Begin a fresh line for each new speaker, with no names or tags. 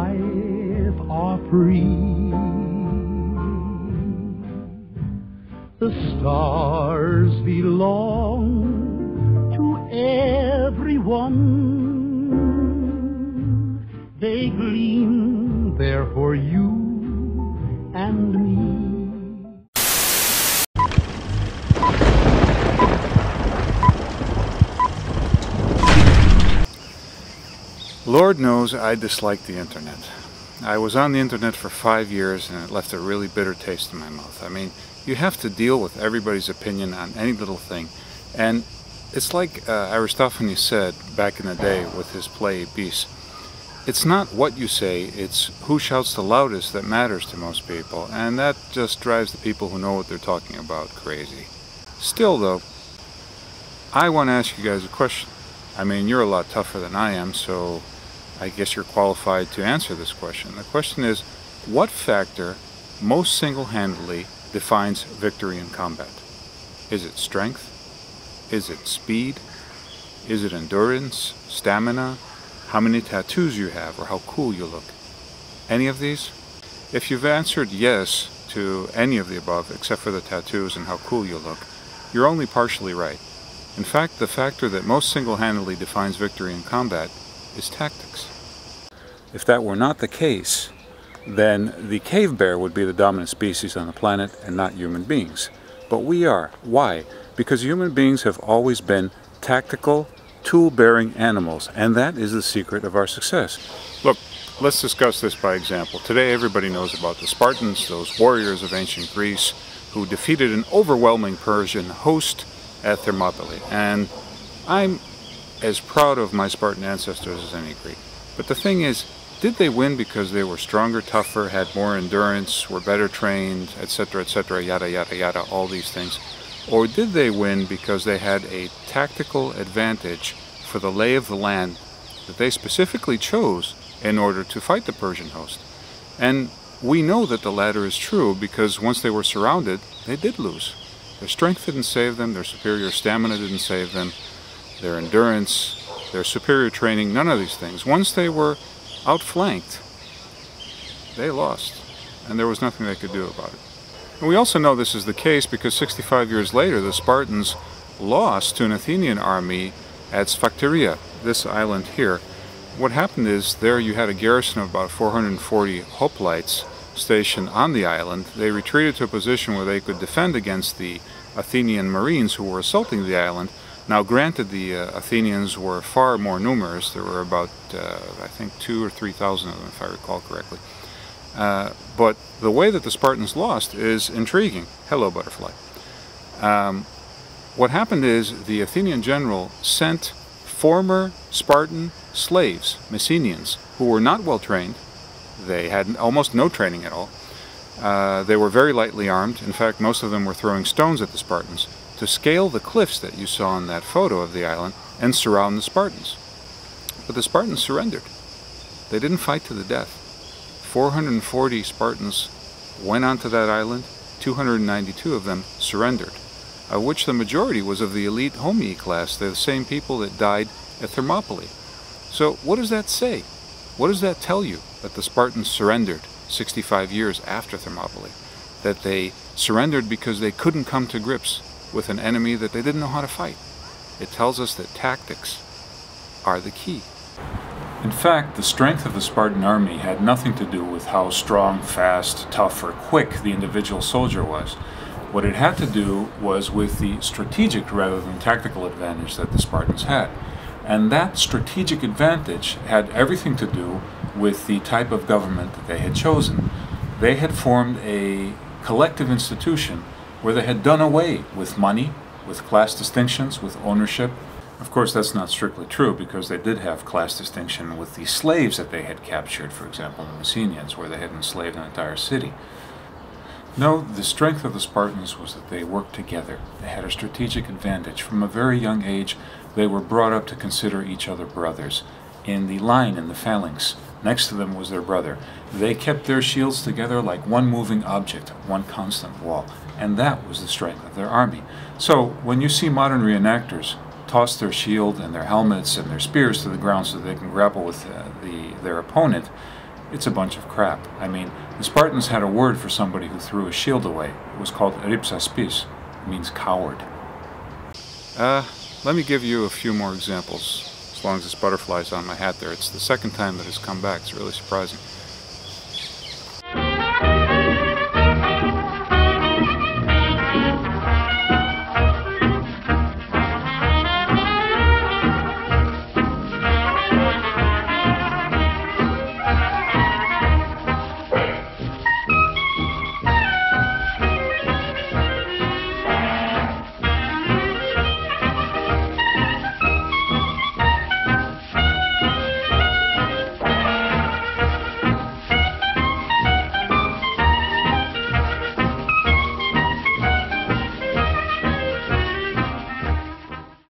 life are free. The stars belong to everyone. They gleam there for you and me.
Lord knows I dislike the internet. I was on the internet for 5 years and it left a really bitter taste in my mouth. I mean, you have to deal with everybody's opinion on any little thing. And it's like Aristophanes said back in the day with his play Bis. It's not what you say, it's who shouts the loudest that matters to most people. And that just drives the people who know what they're talking about crazy. Still though, I want to ask you guys a question. I mean, you're a lot tougher than I am, so I guess you're qualified to answer this question. The question is, what factor most single-handedly defines victory in combat? Is it strength? Is it speed? Is it endurance? Stamina? How many tattoos you have or how cool you look? Any of these? If you've answered yes to any of the above except for the tattoos and how cool you look, you're only partially right. In fact, the factor that most single-handedly defines victory in combat is tactics. If that were not the case, then the cave bear would be the dominant species on the planet and not human beings. But we are. Why? Because human beings have always been tactical, tool-bearing animals, and that is the secret of our success. Look, let's discuss this by example. Today everybody knows about the Spartans, those warriors of ancient Greece, who defeated an overwhelming Persian host at Thermopylae, and I'm as proud of my Spartan ancestors as any Greek. But the thing is, did they win because they were stronger, tougher, had more endurance, were better trained, etc., yada, yada, yada, all these things? Or did they win because they had a tactical advantage for the lay of the land that they specifically chose in order to fight the Persian host? And we know that the latter is true because once they were surrounded, they did lose. Their strength didn't save them, their superior stamina didn't save them, their endurance, their superior training, none of these things. Once they were outflanked, they lost, and there was nothing they could do about it. And we also know this is the case because 65 years later, the Spartans lost to an Athenian army at Sphacteria, this island here. What happened is there you had a garrison of about 440 hoplites stationed on the island. They retreated to a position where they could defend against the Athenian marines who were assaulting the island. Now granted, the Athenians were far more numerous. There were about I think 2,000 or 3,000 of them, if I recall correctly. But the way that the Spartans lost is intriguing. Hello, butterfly. What happened is the Athenian general sent former Spartan slaves, Messenians, who were not well trained. They had almost no training at all. They were very lightly armed. In fact, most of them were throwing stones at the Spartans to scale the cliffs that you saw in that photo of the island and surround the Spartans. But the Spartans surrendered. They didn't fight to the death. 440 Spartans went onto that island. 292 of them surrendered, of which the majority was of the elite Homii class. They're the same people that died at Thermopylae. So what does that say? What does that tell you? That the Spartans surrendered 65 years after Thermopylae. That they surrendered because they couldn't come to grips with an enemy that they didn't know how to fight. It tells us that tactics are the key. In fact, the strength of the Spartan army had nothing to do with how strong, fast, tough, or quick the individual soldier was. What it had to do was with the strategic rather than tactical advantage that the Spartans had. And that strategic advantage had everything to do with the type of government that they had chosen. They had formed a collective institution where they had done away with money, with class distinctions, with ownership. Of course, that's not strictly true because they did have class distinction with the slaves that they had captured, for example, the Messenians, where they had enslaved an entire city. No, the strength of the Spartans was that they worked together. They had a strategic advantage. From a very young age, they were brought up to consider each other brothers. In the line, in the phalanx, next to them was their brother. They kept their shields together like one moving object, one constant wall. And that was the strength of their army. So, when you see modern reenactors toss their shield and their helmets and their spears to the ground so they can grapple with their opponent, It's a bunch of crap. I mean, the Spartans had a word for somebody who threw a shield away. It was called ripsaspis. It means coward. Let me give you a few more examples. As long as this butterfly's on my hat there. It's the second time that it's come back. It's really surprising.